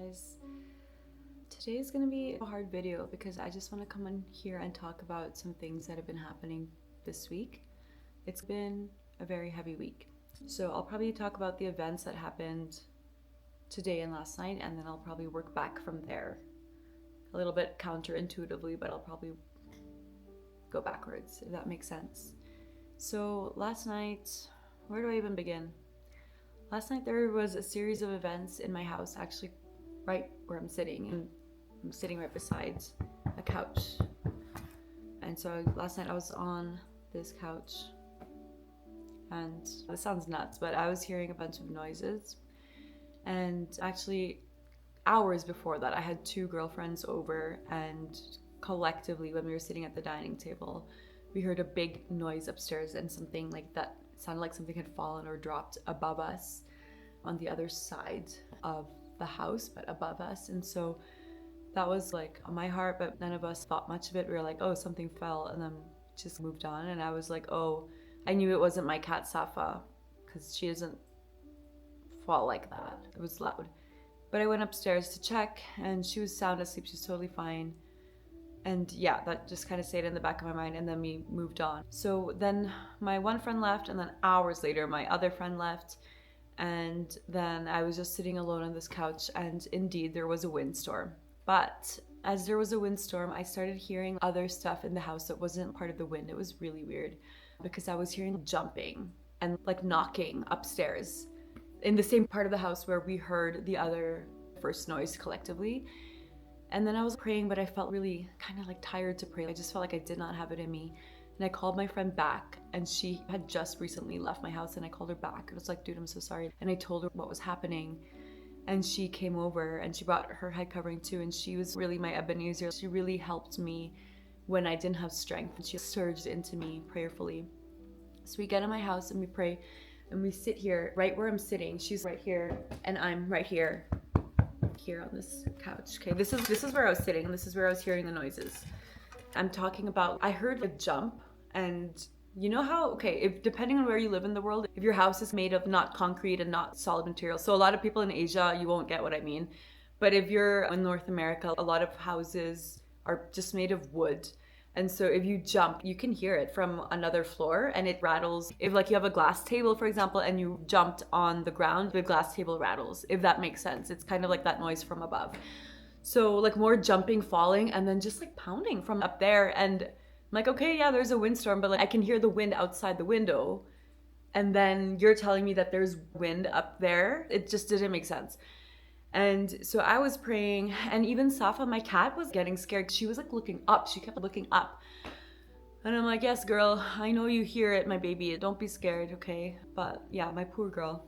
guys. Today is going to be a hard video because I just want to come in here and talk about some things that have been happening this week. It's been a very heavy week. So I'll probably talk about the events that happened today and last night, and then I'll probably work back from there. A little bit counterintuitively, but I'll probably go backwards, if that makes sense. So last night, where do I even begin? Last night there was a series of events in my house, actually right where I'm sitting, and I'm sitting right beside a couch. And so last night I was on this couch, and this sounds nuts, but I was hearing a bunch of noises. And actually, hours before that, I had two girlfriends over, and collectively, when we were sitting at the dining table, we heard a big noise upstairs, and something like that sounded like something had fallen or dropped above us on the other side of the house, but above us. And so that was like on my heart, but none of us thought much of it. We were like, oh, something fell, and then just moved on. And I was like, oh, I knew it wasn't my cat Safa, because she doesn't fall like that. It was loud. But I went upstairs to check, and she was sound asleep. She was totally fine. And yeah, that just kind of stayed in the back of my mind, and then we moved on. So then my one friend left, and then hours later my other friend left, and then I was just sitting alone on this couch, and indeed there was a windstorm. But as there was a windstorm, I started hearing other stuff in the house that wasn't part of the wind. It was really weird because I was hearing jumping and like knocking upstairs in the same part of the house where we heard the other first noise collectively. And then I was praying, but I felt really kind of like tired to pray. I just felt like I did not have it in me. And I called my friend back, and she had just recently left my house, and I called her back. I was like, dude, I'm so sorry. And I told her what was happening. And she came over, and she brought her head covering too. And she was really my Ebenezer. She really helped me when I didn't have strength. And she surged into me prayerfully. So we get in my house and we pray, and we sit here right where I'm sitting. She's right here, and I'm right here on this couch. Okay, this is where I was sitting, and this is where I was hearing the noises. I'm talking about, I heard a jump, and you know how, okay, if depending on where you live in the world, if your house is made of not concrete and not solid material, so a lot of people in Asia, you won't get what I mean, but if you're in North America, a lot of houses are just made of wood. And so if you jump, you can hear it from another floor, and it rattles. If like you have a glass table, for example, and you jumped on the ground, the glass table rattles, if that makes sense. It's kind of like that noise from above. So like more jumping, falling, and then just like pounding from up there. And I'm like, okay, yeah, there's a windstorm, but like I can hear the wind outside the window. And then you're telling me that there's wind up there. It just didn't make sense. And so I was praying, and even Safa, my cat, was getting scared. She was like looking up. She kept looking up. And I'm like, yes, girl, I know you hear it, my baby. Don't be scared, okay? But yeah, my poor girl.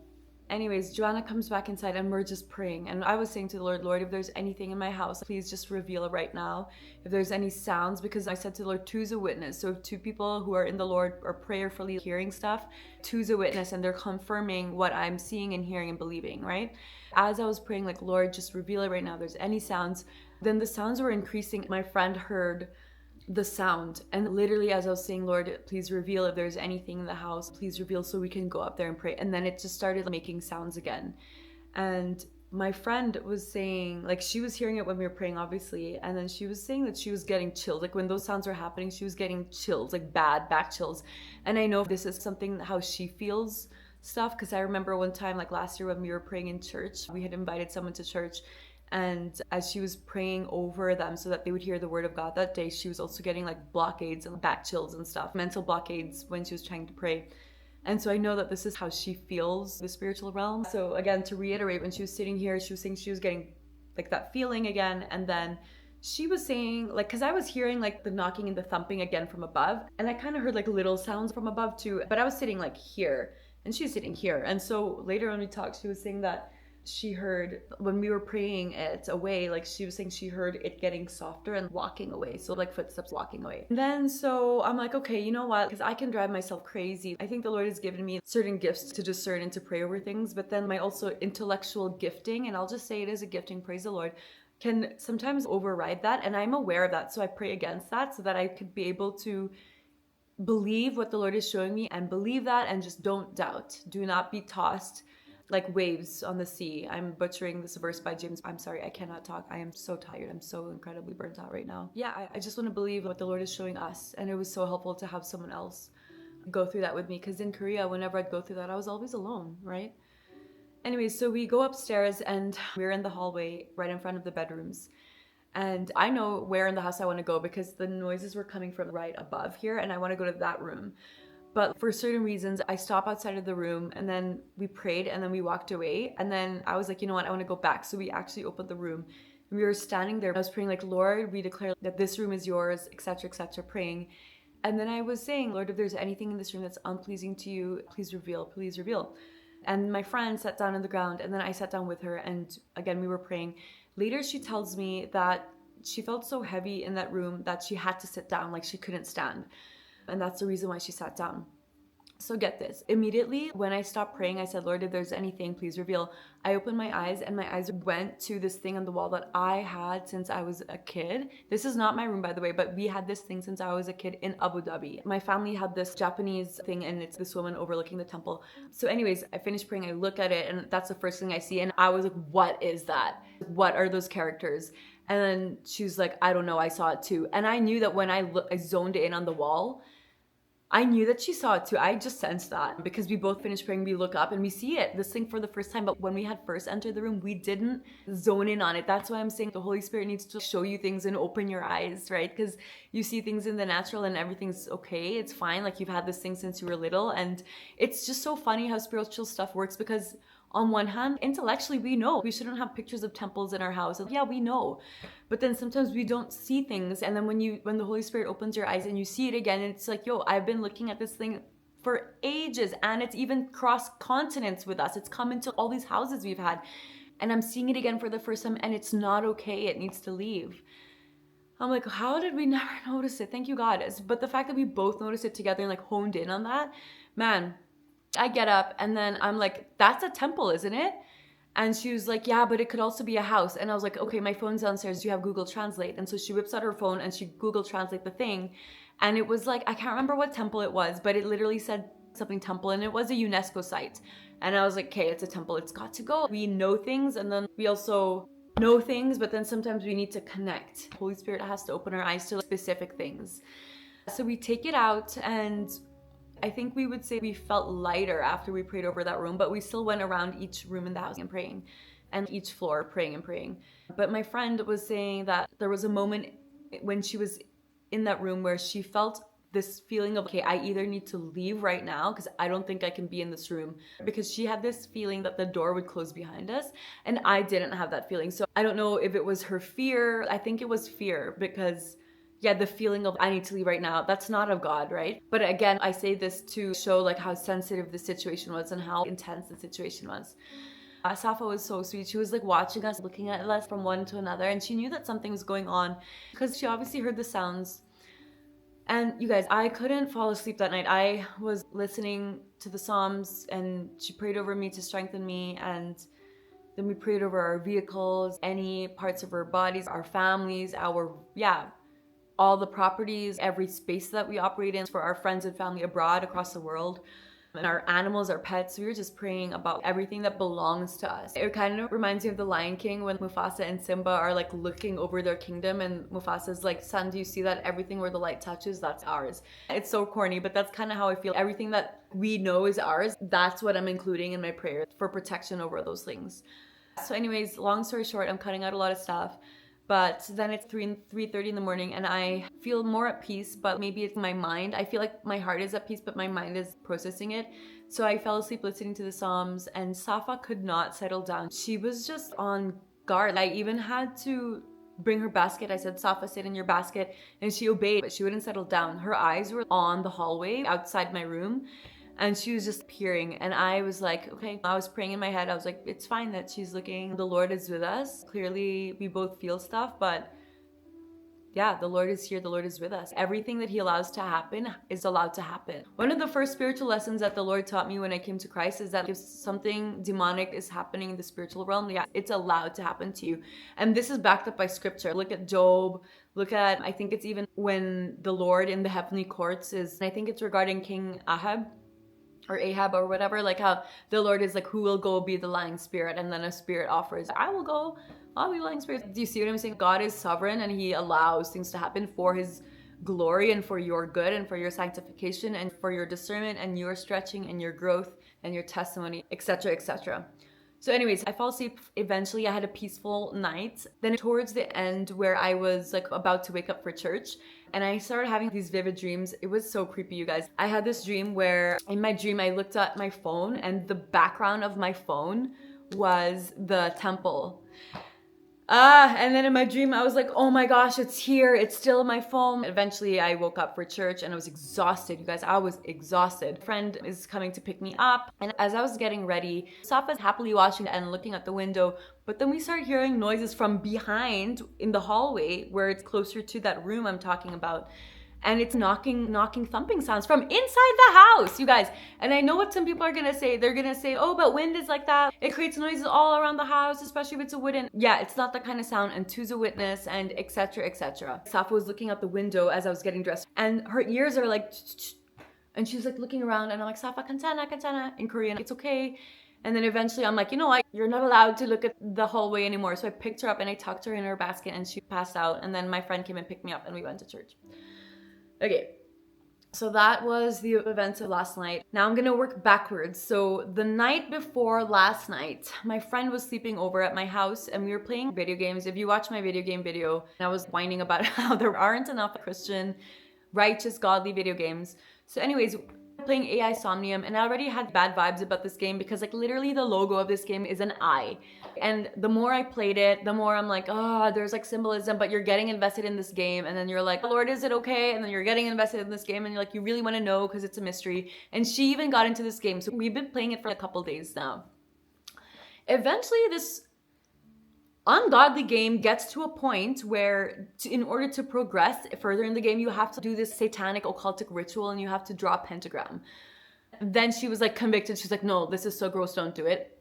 Anyways, Joanna comes back inside, and we're just praying. And I was saying to the Lord, if there's anything in my house, please just reveal it right now. If there's any sounds, because I said to the Lord, two's a witness. So if two people who are in the Lord are prayerfully hearing stuff, two's a witness, and they're confirming what I'm seeing and hearing and believing, right? As I was praying, like, Lord, just reveal it right now. If there's any sounds. Then the sounds were increasing. My friend heard the sound, and literally as I was saying, Lord, please reveal if there's anything in the house, please reveal so we can go up there and pray. And then it just started making sounds again. And my friend was saying, like, she was hearing it when we were praying, obviously, and then she was saying that she was getting chills. Like when those sounds were happening, she was getting chills, like bad back chills. And I know this is something how she feels stuff, because I remember one time, like last year when we were praying in church, we had invited someone to church, and as she was praying over them so that they would hear the word of God that day, she was also getting like blockades and back chills and stuff, mental blockades when she was trying to pray. And so I know that this is how she feels the spiritual realm. So again, to reiterate, when she was sitting here, she was saying she was getting like that feeling again. And then she was saying, like, because I was hearing like the knocking and the thumping again from above, and I kind of heard like little sounds from above too, but I was sitting like here and she's sitting here. And so later when we talked, she was saying that she heard when we were praying it away, like she was saying she heard it getting softer and walking away. So like footsteps walking away. And then so I'm like, okay, you know what? Because I can drive myself crazy. I think the Lord has given me certain gifts to discern and to pray over things, but then my also intellectual gifting, and I'll just say it is a gifting, praise the Lord, can sometimes override that. And I'm aware of that. So I pray against that so that I could be able to believe what the Lord is showing me and believe that, and just don't doubt. Do not be tossed like waves on the sea. I'm butchering this verse by James. I'm sorry, I cannot talk. I am so tired. I'm so incredibly burnt out right now. Yeah, I just want to believe what the Lord is showing us. And it was so helpful to have someone else go through that with me, because in Korea, whenever I'd go through that, I was always alone, right? Anyways, so we go upstairs and we're in the hallway right in front of the bedrooms. And I know where in the house I want to go because the noises were coming from right above here and I want to go to that room. But for certain reasons, I stop outside of the room and then we prayed and then we walked away. And then I was like, you know what, I want to go back. So we actually opened the room and we were standing there. I was praying like, Lord, we declare that this room is yours, etc., praying. And then I was saying, Lord, if there's anything in this room that's unpleasing to you, please reveal, please reveal. And my friend sat down on the ground and then I sat down with her and again, we were praying. Later, she tells me that she felt so heavy in that room that she had to sit down, like she couldn't stand. And that's the reason why she sat down. So get this. Immediately when I stopped praying, I said, Lord, if there's anything, please reveal. I opened my eyes and my eyes went to this thing on the wall that I had since I was a kid. This is not my room, by the way, but we had this thing since I was a kid in Abu Dhabi. My family had this Japanese thing and it's this woman overlooking the temple. So anyways, I finished praying. I look at it and that's the first thing I see. And I was like, what is that? What are those characters? And then she was like, I don't know. I saw it too. And I knew that when I zoned in on the wall, I knew that she saw it too. I just sensed that because we both finished praying. We look up and we see it, this thing for the first time. But when we had first entered the room, we didn't zone in on it. That's why I'm saying the Holy Spirit needs to show you things and open your eyes, right? Because you see things in the natural and everything's okay. It's fine. Like you've had this thing since you were little. And it's just so funny how spiritual stuff works because on one hand, intellectually, we know we shouldn't have pictures of temples in our house. Yeah, we know. But then sometimes we don't see things. And then when the Holy Spirit opens your eyes and you see it again, and it's like, yo, I've been looking at this thing for ages and it's even cross continents with us. It's come into all these houses we've had. And I'm seeing it again for the first time and it's not okay. It needs to leave. I'm like, how did we never notice it? Thank you, God. But the fact that we both noticed it together and like honed in on that, man, I get up and then I'm like, that's a temple, isn't it? And she was like, yeah, but it could also be a house. And I was like, okay, my phone's downstairs. Do you have Google Translate? And so she whips out her phone and she Google Translate the thing. And it was like, I can't remember what temple it was, but it literally said something temple and it was a UNESCO site. And I was like, okay, it's a temple. It's got to go. We know things and then we also know things, but then sometimes we need to connect. Holy Spirit has to open our eyes to specific things. So we take it out and I think we would say we felt lighter after we prayed over that room, but we still went around each room in the house and praying, and each floor praying and praying. But my friend was saying that there was a moment when she was in that room where she felt this feeling of, okay, I either need to leave right now because I don't think I can be in this room, because she had this feeling that the door would close behind us and I didn't have that feeling. So I don't know if it was her fear. I think it was fear because yeah, the feeling of I need to leave right now, that's not of God, right? But again, I say this to show like how sensitive the situation was and how intense the situation was. Safa was so sweet. She was like watching us, looking at us from one to another, and she knew that something was going on because she obviously heard the sounds. And you guys, I couldn't fall asleep that night. I was listening to the Psalms and she prayed over me to strengthen me, and then we prayed over our vehicles, any parts of our bodies, our families, all the properties, every space that we operate in for our friends and family abroad across the world, and our animals, our pets. We were just praying about everything that belongs to us. It kind of reminds me of the Lion King when Mufasa and Simba are like looking over their kingdom and Mufasa's like, son, do you see that everything where the light touches, that's ours? It's so corny, but that's kind of how I feel. Everything that we know is ours, that's what I'm including in my prayer for protection over those things. So anyways, long story short, I'm cutting out a lot of stuff. But then it's 3:30 in the morning and I feel more at peace, but maybe it's my mind. I feel like my heart is at peace, but my mind is processing it. So I fell asleep listening to the Psalms and Safa could not settle down. She was just on guard. I even had to bring her basket. I said, Safa, sit in your basket. And she obeyed, but she wouldn't settle down. Her eyes were on the hallway outside my room. And she was just peering. And I was like, okay, I was praying in my head. I was like, it's fine that she's looking. The Lord is with us. Clearly, we both feel stuff, but yeah, the Lord is here. The Lord is with us. Everything that He allows to happen is allowed to happen. One of the first spiritual lessons that the Lord taught me when I came to Christ is that if something demonic is happening in the spiritual realm, yeah, it's allowed to happen to you. And this is backed up by scripture. Look at Job. Look at, I think it's even when the Lord in the heavenly courts is, I think it's regarding King Ahab. or Ahab or whatever, like how the Lord is like, who will go be the lying spirit? And then a spirit offers, I will go, I'll be lying spirit. Do you see what I'm saying? God is sovereign and he allows things to happen for his glory and for your good and for your sanctification and for your discernment and your stretching and your growth and your testimony, etc., etc. So anyways, I fell asleep. Eventually I had a peaceful night. Then towards the end where I was like about to wake up for church, and I started having these vivid dreams. It was so creepy, you guys. I had this dream where in my dream I looked at my phone and the background of my phone was the temple. And then in my dream, I was like, oh my gosh, it's here. It's still in my phone. Eventually, I woke up for church and I was exhausted. You guys, I was exhausted. A friend is coming to pick me up. And as I was getting ready, Safa's happily watching and looking at the window. But then we started hearing noises from behind in the hallway where it's closer to that room I'm talking about. And it's knocking, thumping sounds from inside the house, you guys. And I know what some people are gonna say. They're gonna say, oh, but wind is like that. It creates noises all around the house, especially if it's a wooden. Yeah, it's not that kind of sound. And Tu's a witness, and etc., etc. Safa was looking out the window as I was getting dressed, and her ears are like, and she's like looking around, and I'm like, Safa, kantana, in Korean, it's okay. And then eventually I'm like, you know what? You're not allowed to look at the hallway anymore. So I picked her up and I tucked her in her basket, and she passed out. And then my friend came and picked me up, and we went to church. Okay, so that was the events of last night. Now I'm gonna work backwards. So the night before last night, my friend was sleeping over at my house and we were playing video games. If you watch my video game video, I was whining about how there aren't enough Christian, righteous, godly video games. So anyways, playing AI Somnium, and I already had bad vibes about this game because like literally the logo of this game is an eye. And the more I played it, the more I'm like, oh, there's like symbolism, but you're getting invested in this game. And then you're like, Lord, is it okay? And then you're getting invested in this game and you're like, you really want to know because it's a mystery. And she even got into this game. So we've been playing it for a couple days now. Eventually this ungodly game gets to a point where in order to progress further in the game, you have to do this satanic occultic ritual and you have to draw a pentagram. Then she was like convicted. She's like, no, this is so gross, don't do it.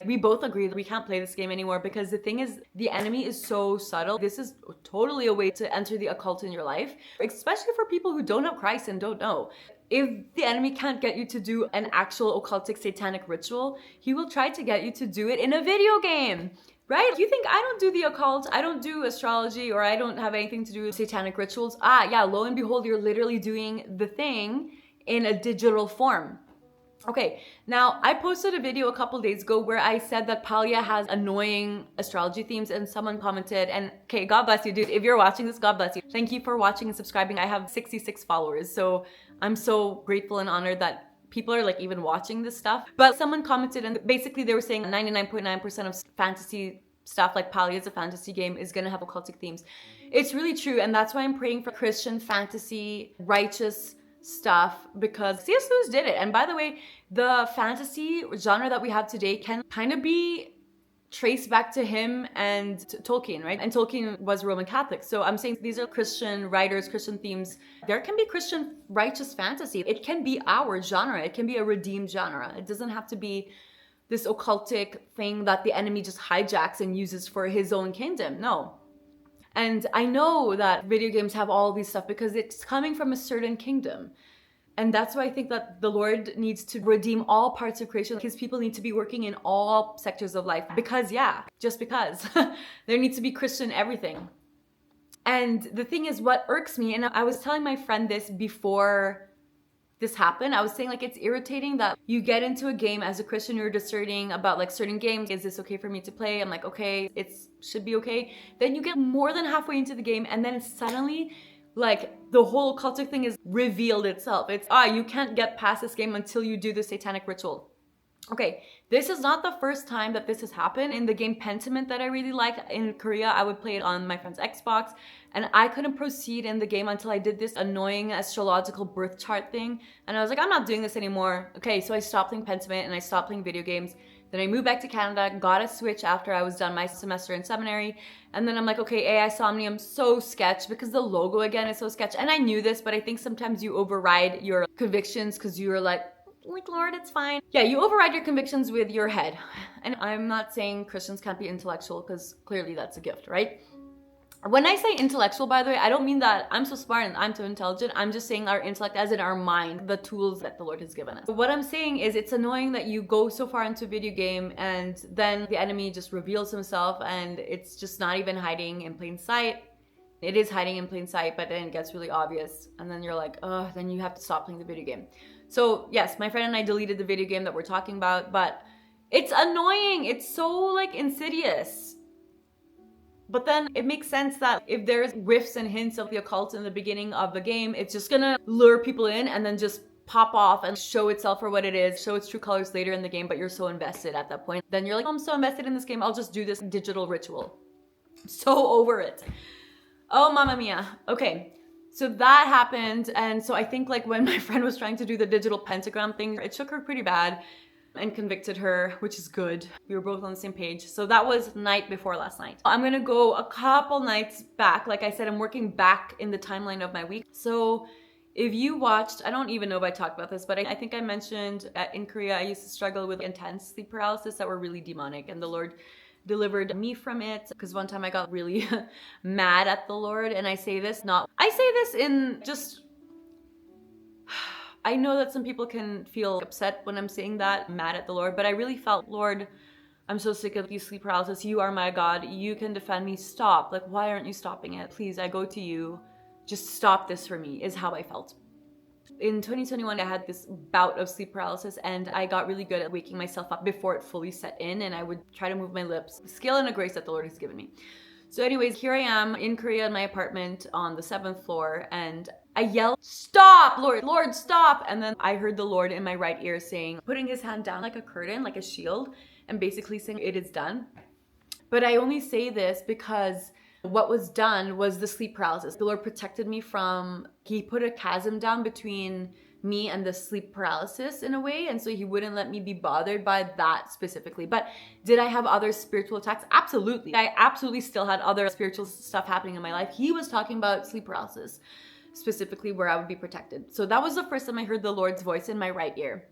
We both agreed that we can't play this game anymore because the thing is, the enemy is so subtle. This is totally a way to enter the occult in your life, especially for people who don't have Christ and don't know. If the enemy can't get you to do an actual occultic satanic ritual, he will try to get you to do it in a video game. Right? You think I don't do the occult, I don't do astrology, or I don't have anything to do with satanic rituals. Yeah, lo and behold, you're literally doing the thing in a digital form. Okay, now I posted a video a couple days ago where I said that Palia has annoying astrology themes and someone commented, and okay, God bless you, dude. If you're watching this, God bless you. Thank you for watching and subscribing. I have 66 followers, so I'm so grateful and honored that people are like even watching this stuff. But someone commented and basically they were saying 99.9% of fantasy stuff like Palia is a fantasy game is gonna have occultic themes. It's really true, and that's why I'm praying for Christian fantasy, righteous stuff, because C.S. Lewis did it. And by the way, the fantasy genre that we have today can kind of be traced back to him and Tolkien, right? And Tolkien was Roman Catholic. So I'm saying these are Christian writers, Christian themes. There can be Christian righteous fantasy. It can be our genre. It can be a redeemed genre. It doesn't have to be this occultic thing that the enemy just hijacks and uses for his own kingdom. No. And I know that video games have all these stuff because it's coming from a certain kingdom. And that's why I think that the Lord needs to redeem all parts of creation. His people need to be working in all sectors of life because, yeah, just because. There needs to be Christian everything. And the thing is, what irks me, and I was telling my friend this before this happened, I was saying like it's irritating that you get into a game as a Christian, you're discerning about like certain games. Is this okay for me to play? I'm like, okay, it should be okay. Then you get more than halfway into the game and then it's suddenly like the whole occultic thing is revealed itself. It's, you can't get past this game until you do the satanic ritual. Okay, this is not the first time that this has happened. In the game Pentiment that I really liked in Korea, I would play it on my friend's Xbox, and I couldn't proceed in the game until I did this annoying astrological birth chart thing. And I was like, I'm not doing this anymore. Okay, so I stopped playing Pentiment and I stopped playing video games. Then I moved back to Canada, got a Switch after I was done my semester in seminary. And then I'm like, okay, AI Somnium, so sketch, because the logo again is so sketch. And I knew this, but I think sometimes you override your convictions because you're like, Lord, it's fine. Yeah, you override your convictions with your head. And I'm not saying Christians can't be intellectual because clearly that's a gift, right? When I say intellectual, by the way, I don't mean that I'm so smart and I'm so intelligent. I'm just saying our intellect as in our mind, the tools that the Lord has given us. What I'm saying is it's annoying that you go so far into a video game and then the enemy just reveals himself and it's just not even hiding in plain sight. It is hiding in plain sight, but then it gets really obvious. And then you're like, oh, then you have to stop playing the video game. So yes, my friend and I deleted the video game that we're talking about, but it's annoying. It's so like insidious. But then it makes sense that if there's whiffs and hints of the occult in the beginning of the game, it's just gonna lure people in and then just pop off and show itself for what it is, show its true colors later in the game, but you're so invested at that point. Then you're like, oh, I'm so invested in this game, I'll just do this digital ritual. So over it. Oh, mamma mia. Okay, so that happened. And so I think like when my friend was trying to do the digital pentagram thing, it shook her pretty bad and convicted her, which is good. We were both on the same page. So that was night before last night. I'm gonna go a couple nights back. Like I said, I'm working back in the timeline of my week. So if you watched, I don't even know if I talked about this, but I think I mentioned in Korea, I used to struggle with intense sleep paralysis that were really demonic, and the Lord delivered me from it. Because one time I got really mad at the Lord, and I say this in just, I know that some people can feel upset when I'm saying that, mad at the Lord, but I really felt, Lord, I'm so sick of these sleep paralysis. You are my God. You can defend me. Stop. Like, why aren't you stopping it? Please, I go to you. Just stop this for me, is how I felt. In 2021, I had this bout of sleep paralysis and I got really good at waking myself up before it fully set in, and I would try to move my lips, skill and a grace that the Lord has given me. So anyways, here I am in Korea in my apartment on the 7th floor, and I yelled, stop, Lord, Lord, stop. And then I heard the Lord in my right ear saying, putting his hand down like a curtain, like a shield, and basically saying, it is done. But I only say this because what was done was the sleep paralysis. The Lord protected me from, he put a chasm down between me and the sleep paralysis in a way, and so he wouldn't let me be bothered by that specifically. But did I have other spiritual attacks? Absolutely. I absolutely still had other spiritual stuff happening in my life. He was talking about sleep paralysis, specifically where I would be protected. So that was the first time I heard the Lord's voice in my right ear.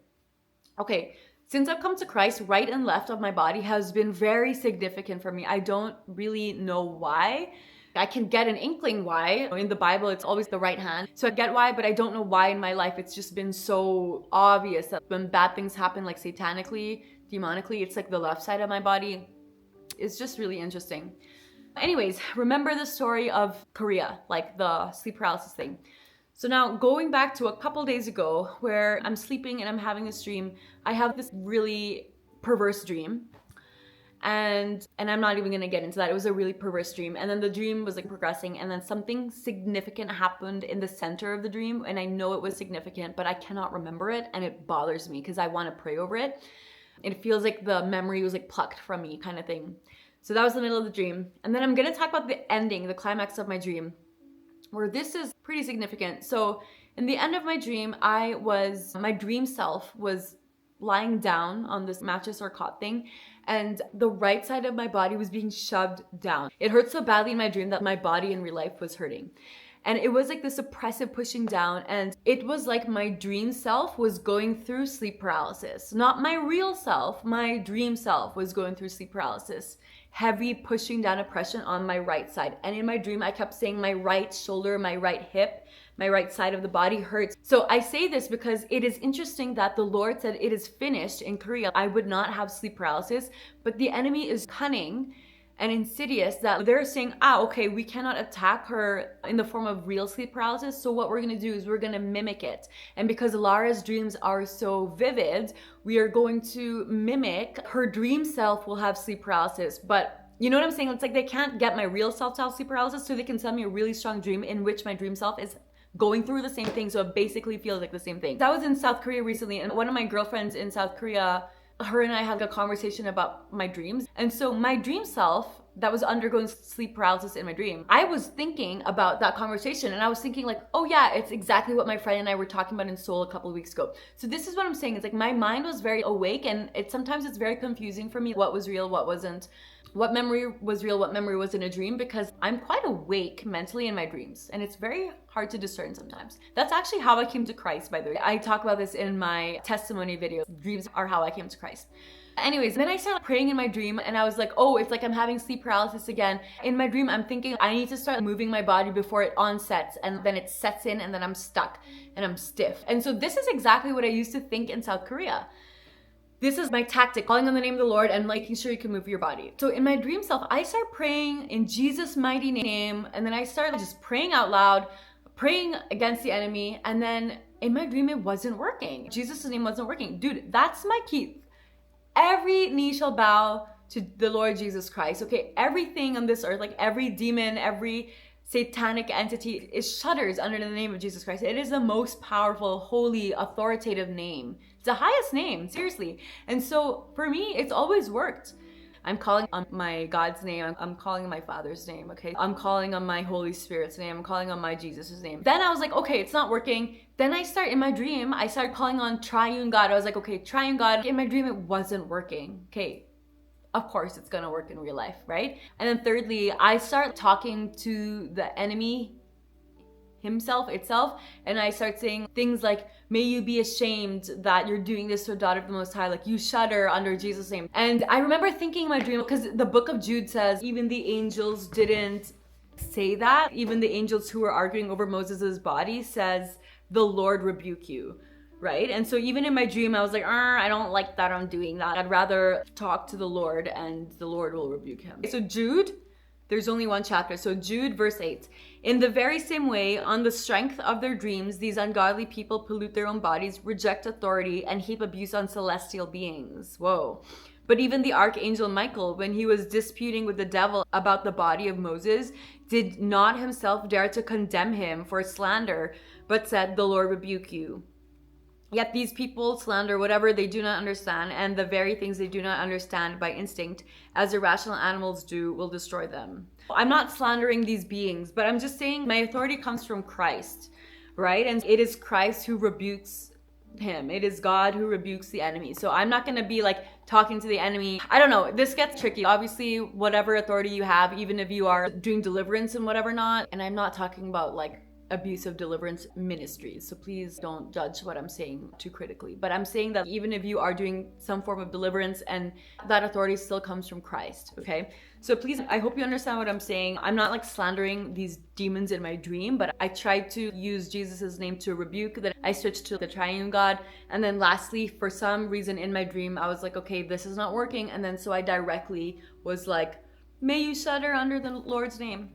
Okay, since I've come to Christ, right and left of my body has been very significant for me. I don't really know why. I can get an inkling why. In the Bible, it's always the right hand. So I get why, but I don't know why in my life. It's just been so obvious that when bad things happen, like satanically, demonically, it's like the left side of my body. It's just really interesting. Anyways, remember the story of Korea, like the sleep paralysis thing. So now going back to a couple days ago where I'm sleeping and I'm having this dream, I have this really perverse dream. And I'm not even gonna get into that. It was a really perverse dream. And then the dream was like progressing, and then something significant happened in the center of the dream. And I know it was significant, but I cannot remember it. And it bothers me because I want to pray over it. It feels like the memory was like plucked from me, kind of thing. So that was the middle of the dream. And then I'm gonna talk about the ending, the climax of my dream, where this is pretty significant. So in the end of my dream, my dream self was lying down on this mattress or cot thing, and the right side of my body was being shoved down. It hurt so badly in my dream that my body in real life was hurting. And it was like this oppressive pushing down, and it was like my dream self was going through sleep paralysis. Not my real self, my dream self was going through sleep paralysis. Heavy pushing down oppression on my right side. And in my dream, I kept saying my right shoulder, my right hip, my right side of the body hurts. So I say this because it is interesting that the Lord said it is finished in Korea. I would not have sleep paralysis, but the enemy is cunning and insidious that they're saying, okay, we cannot attack her in the form of real sleep paralysis. So what we're gonna do is we're gonna mimic it. And because Lara's dreams are so vivid, we are going to mimic her dream self will have sleep paralysis. But you know what I'm saying? It's like they can't get my real self to have sleep paralysis, so they can send me a really strong dream in which my dream self is going through the same thing. So it basically feels like the same thing. I was in South Korea recently, and one of my girlfriends in South Korea, her and I had a conversation about my dreams. And so my dream self that was undergoing sleep paralysis in my dream, I was thinking about that conversation, and I was thinking like, oh yeah, it's exactly what my friend and I were talking about in Seoul a couple of weeks ago. So this is what I'm saying. It's like my mind was very awake, and sometimes it's very confusing for me what was real, what wasn't, what memory was real, what memory was in a dream, because I'm quite awake mentally in my dreams, and it's very hard to discern sometimes. That's actually how I came to Christ, by the way. I talk about this in my testimony video. Dreams are how I came to Christ. Anyways, then I started praying in my dream and I was like, oh, it's like I'm having sleep paralysis again. In my dream, I'm thinking I need to start moving my body before it onsets, and then it sets in and then I'm stuck and I'm stiff. And so this is exactly what I used to think in South Korea. This is my tactic, calling on the name of the Lord and making sure you can move your body. So in my dream self, I start praying in Jesus' mighty name, and then I start just praying out loud, praying against the enemy, and then in my dream, it wasn't working. Jesus' name wasn't working. Dude, that's my key. Every knee shall bow to the Lord Jesus Christ, okay? Everything on this earth, like every demon, every satanic entity, it shudders under the name of Jesus Christ. It is the most powerful, holy, authoritative name. It's the highest name, seriously. And so for me, it's always worked. I'm calling on my God's name. I'm calling on my Father's name, okay? I'm calling on my Holy Spirit's name. I'm calling on my Jesus' name. Then I was like, okay, it's not working. Then in my dream, I started calling on Triune God. I was like, okay, Triune God. In my dream, it wasn't working. Okay, of course it's gonna work in real life, right? And then thirdly, I start talking to the enemy itself, and I start saying things like, may you be ashamed that you're doing this to a daughter of the Most High, like you shudder under Jesus' name. And I remember thinking in my dream, because the book of Jude says even the angels didn't say that. Even the angels who were arguing over Moses's body says, the Lord rebuke you, right? And so even in my dream, I was like, I don't like that I'm doing that. I'd rather talk to the Lord and the Lord will rebuke him. So Jude, there's only one chapter. So Jude verse 8. In the very same way, on the strength of their dreams, these ungodly people pollute their own bodies, reject authority, and heap abuse on celestial beings. Whoa. But even the archangel Michael, when he was disputing with the devil about the body of Moses, did not himself dare to condemn him for slander, but said, the Lord rebuke you. Yet these people slander whatever they do not understand, and the very things they do not understand by instinct, as irrational animals do, will destroy them. I'm not slandering these beings, but I'm just saying my authority comes from Christ, right? And it is Christ who rebukes him. It is God who rebukes the enemy. So I'm not going to be like talking to the enemy. I don't know. This gets tricky. Obviously, whatever authority you have, even if you are doing deliverance and whatever not, and I'm not talking about like abusive deliverance ministries. So please don't judge what I'm saying too critically. But I'm saying that even if you are doing some form of deliverance, and that authority still comes from Christ, okay? So please, I hope you understand what I'm saying. I'm not like slandering these demons in my dream, but I tried to use Jesus's name to rebuke that. I switched to the Triune God. And then lastly, for some reason in my dream, I was like, okay, this is not working. And then so I directly was like, may you shudder under the Lord's name.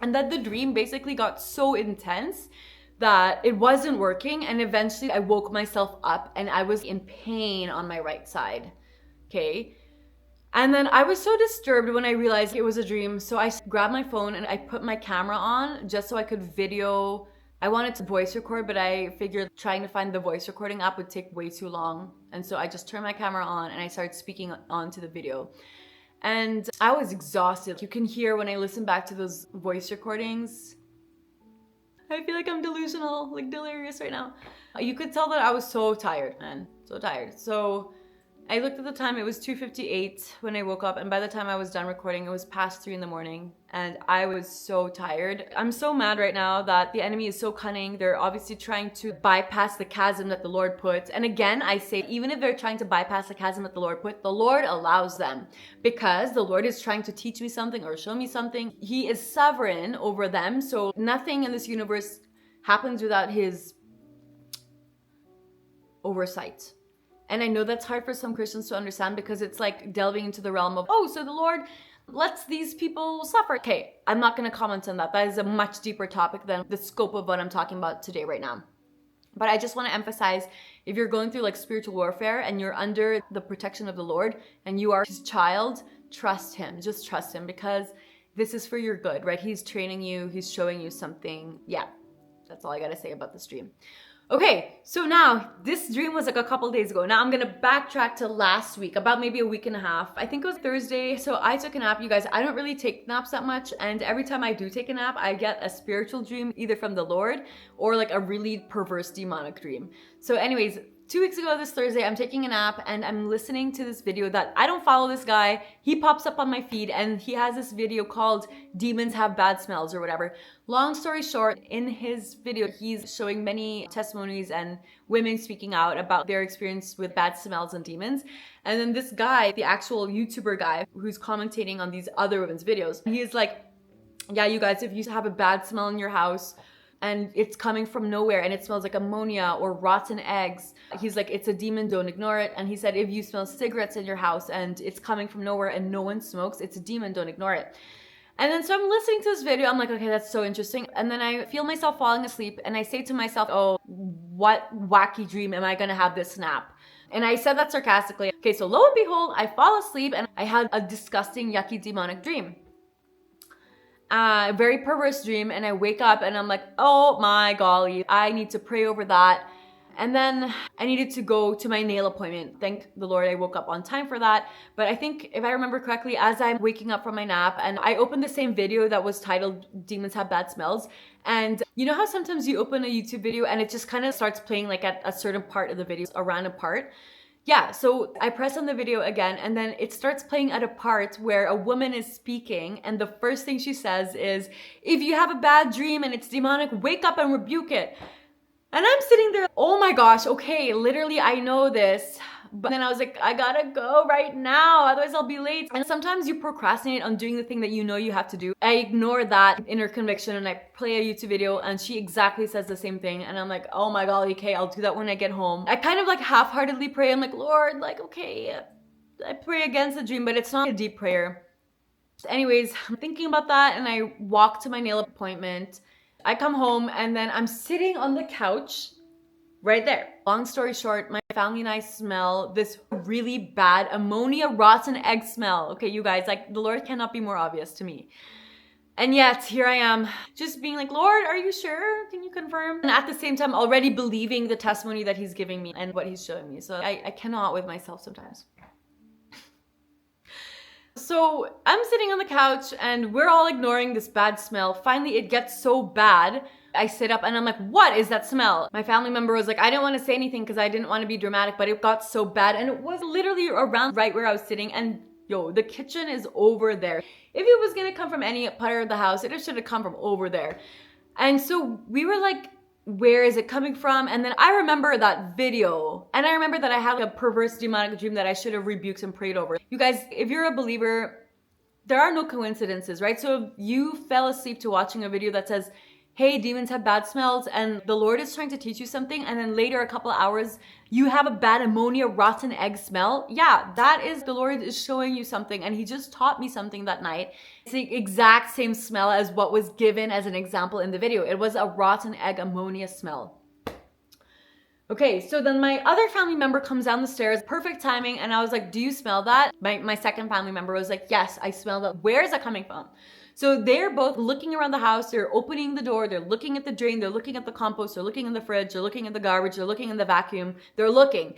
And that the dream basically got so intense that it wasn't working. And eventually I woke myself up and I was in pain on my right side. Okay. And then I was so disturbed when I realized it was a dream. So I grabbed my phone and I put my camera on just so I could video. I wanted to voice record, but I figured trying to find the voice recording app would take way too long. And so I just turned my camera on and I started speaking onto the video. And I was exhausted. You can hear when I listen back to those voice recordings, I feel like I'm delusional, like delirious right now. You could tell that I was so tired, man, so tired. So I looked at the time, it was 2:58 when I woke up, and by the time I was done recording, it was past 3 a.m, and I was so tired. I'm so mad right now that the enemy is so cunning. They're obviously trying to bypass the chasm that the Lord put. And again, I say, even if they're trying to bypass the chasm that the Lord put, the Lord allows them, because the Lord is trying to teach me something or show me something. He is sovereign over them, so nothing in this universe happens without his oversight. And I know that's hard for some Christians to understand, because it's like delving into the realm of, oh, so the Lord lets these people suffer. Okay, I'm not going to comment on that. That is a much deeper topic than the scope of what I'm talking about today right now. But I just want to emphasize, if you're going through like spiritual warfare and you're under the protection of the Lord and you are his child, trust him. Just trust him, because this is for your good, right? He's training you. He's showing you something. Yeah, that's all I got to say about this dream. Okay, so now this dream was like a couple days ago. Now I'm gonna backtrack to last week, about maybe a week and a half. I think it was Thursday. So I took a nap. You guys, I don't really take naps that much. And every time I do take a nap, I get a spiritual dream, either from the Lord or like a really perverse demonic dream. So anyways, 2 weeks ago this Thursday, I'm taking a nap and I'm listening to this video that I don't follow this guy. He pops up on my feed and he has this video called Demons Have Bad Smells or whatever. Long story short, in his video, he's showing many testimonies and women speaking out about their experience with bad smells and demons. And then this guy, the actual YouTuber guy who's commentating on these other women's videos, he is like, yeah, you guys, if you have a bad smell in your house, and it's coming from nowhere and it smells like ammonia or rotten eggs, he's like, it's a demon, don't ignore it. And he said, if you smell cigarettes in your house and it's coming from nowhere and no one smokes, it's a demon, don't ignore it. And then so I'm listening to this video, I'm like, okay, that's so interesting. And then I feel myself falling asleep and I say to myself, oh, what wacky dream am I gonna have this nap? And I said that sarcastically. Okay, so lo and behold, I fall asleep and I had a disgusting, yucky, demonic dream. Very perverse dream, and I wake up and I'm like, oh my golly, I need to pray over that. And then I needed to go to my nail appointment. Thank the Lord I woke up on time for that. But I think if I remember correctly, as I'm waking up from my nap and I opened the same video that was titled Demons Have Bad Smells. And you know how sometimes you open a YouTube video and it just kind of starts playing like at a certain part of the video, a random part? Yeah, so I press on the video again and then it starts playing at a part where a woman is speaking and the first thing she says is, if you have a bad dream and it's demonic, wake up and rebuke it. And I'm sitting there, oh my gosh, okay, literally I know this. But then I was like, I gotta go right now, otherwise I'll be late. And sometimes you procrastinate on doing the thing that you know you have to do. I ignore that inner conviction and I play a YouTube video and she exactly says the same thing. And I'm like, oh my god, okay, I'll do that when I get home. I kind of like half-heartedly pray. I'm like, Lord, like, okay, I pray against the dream, but it's not a deep prayer. Anyways, I'm thinking about that and I walk to my nail appointment. I come home and then I'm sitting on the couch right there. Long story short, my family and I smell this really bad ammonia rotten egg smell. Okay, you guys, like the Lord cannot be more obvious to me. And yet here I am just being like, Lord, are you sure? Can you confirm? And at the same time, already believing the testimony that he's giving me and what he's showing me. So I cannot with myself sometimes. So I'm sitting on the couch and we're all ignoring this bad smell. Finally, it gets so bad. I sit up and I'm like, what is that smell? My family member was like, I didn't want to say anything because I didn't want to be dramatic, but it got so bad. And it was literally around right where I was sitting. And yo, the kitchen is over there. If it was going to come from any part of the house, it should have come from over there. And so we were like, where is it coming from? And then I remember that video. And I remember that I had like a perverse demonic dream that I should have rebuked and prayed over. You guys, if you're a believer, there are no coincidences, right? So if you fell asleep to watching a video that says, hey, demons have bad smells, and the Lord is trying to teach you something, and then later, a couple of hours, you have a bad ammonia rotten egg smell. Yeah, that is the Lord is showing you something, and he just taught me something that night. It's the exact same smell as what was given as an example in the video. It was a rotten egg ammonia smell. Okay, so then my other family member comes down the stairs, perfect timing, and I was like, do you smell that? My second family member was like, yes, I smell that. Where is that coming from? So they're both looking around the house, they're opening the door, they're looking at the drain, they're looking at the compost, they're looking in the fridge, they're looking at the garbage, they're looking in the vacuum, they're looking.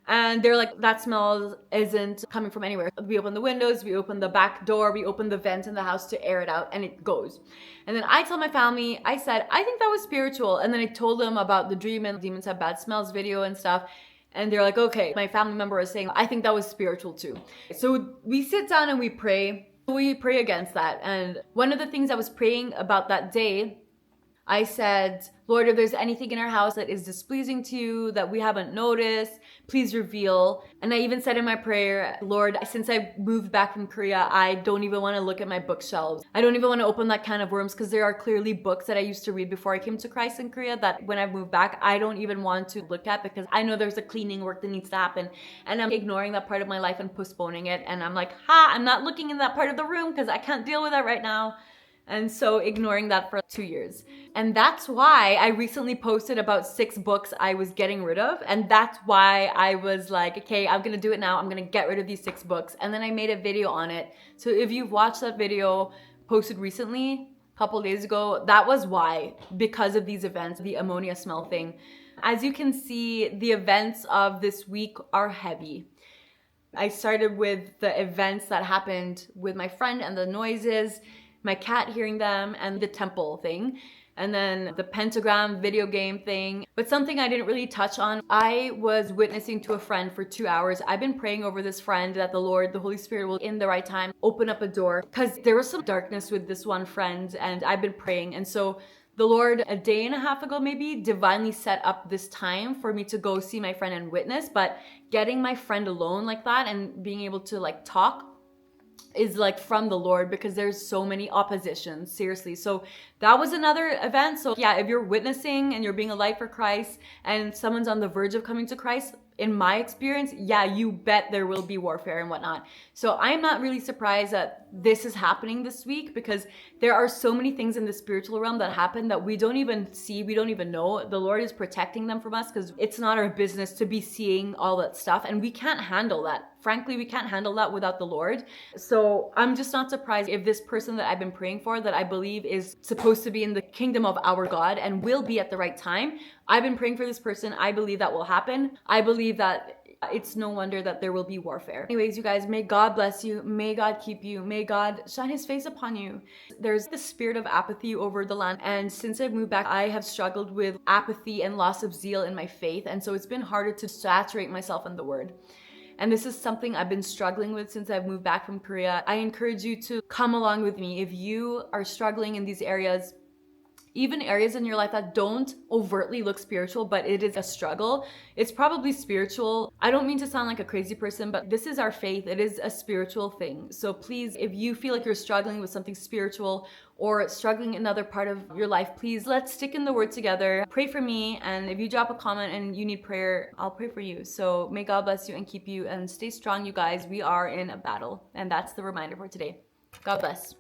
And they're like, that smell isn't coming from anywhere. We open the windows, we open the back door, we open the vent in the house to air it out, and it goes. And then I tell my family, I said, I think that was spiritual. And then I told them about the dream and demons have bad smells video and stuff. And they're like, okay. My family member was saying, I think that was spiritual too. So we sit down and we pray. We pray against that. And one of the things I was praying about that day, I said, Lord, if there's anything in our house that is displeasing to you, that we haven't noticed, please reveal. And I even said in my prayer, Lord, since I moved back from Korea, I don't even want to look at my bookshelves. I don't even want to open that can of worms because there are clearly books that I used to read before I came to Christ in Korea that when I moved back, I don't even want to look at because I know there's a cleaning work that needs to happen. And I'm ignoring that part of my life and postponing it. And I'm like, I'm not looking in that part of the room because I can't deal with that right now. And so ignoring that for 2 years. And that's why I recently posted about 6 books I was getting rid of. And that's why I was like, okay, I'm going to do it now. I'm going to get rid of these 6 books. And then I made a video on it. So if you've watched that video posted recently, a couple days ago, that was why, because of these events, the ammonia smell thing. As you can see, the events of this week are heavy. I started with the events that happened with my friend and the noises, my cat hearing them, and the temple thing. and then the pentagram video game thing. But something I didn't really touch on, I was witnessing to a friend for 2 hours. I've been praying over this friend that the Lord, the Holy Spirit will, in the right time, open up a door, because there was some darkness with this one friend, and I've been praying. And so the Lord, a day and a half ago maybe, divinely set up this time for me to go see my friend and witness. But getting my friend alone like that and being able to like talk is like from the Lord, because there's so many oppositions, seriously. So that was another event. So yeah, if you're witnessing and you're being a light for Christ and someone's on the verge of coming to Christ, in my experience, yeah, you bet there will be warfare and whatnot. So I'm not really surprised that this is happening this week, because there are so many things in the spiritual realm that happen that we don't even see, we don't even know. The Lord is protecting them from us, because it's not our business to be seeing all that stuff, and we can't handle that. Frankly, we can't handle that without the Lord. So I'm just not surprised if this person that I've been praying for, that I believe is supposed to be in the kingdom of our God and will be at the right time, I've been praying for this person. I believe that will happen. I believe that it's no wonder that there will be warfare. Anyways, you guys, may God bless you. May God keep you. May God shine his face upon you. There's the spirit of apathy over the land. And since I've moved back, I have struggled with apathy and loss of zeal in my faith. And so it's been harder to saturate myself in the word. And this is something I've been struggling with since I've moved back from Korea. I encourage you to come along with me. If you are struggling in these areas, even areas in your life that don't overtly look spiritual, but it is a struggle, it's probably spiritual. I don't mean to sound like a crazy person, but this is our faith. It is a spiritual thing. So please, if you feel like you're struggling with something spiritual or struggling in another part of your life, please, let's stick in the word together. Pray for me. And if you drop a comment and you need prayer, I'll pray for you. So may God bless you and keep you, and stay strong, you guys. We are in a battle. And that's the reminder for today. God bless.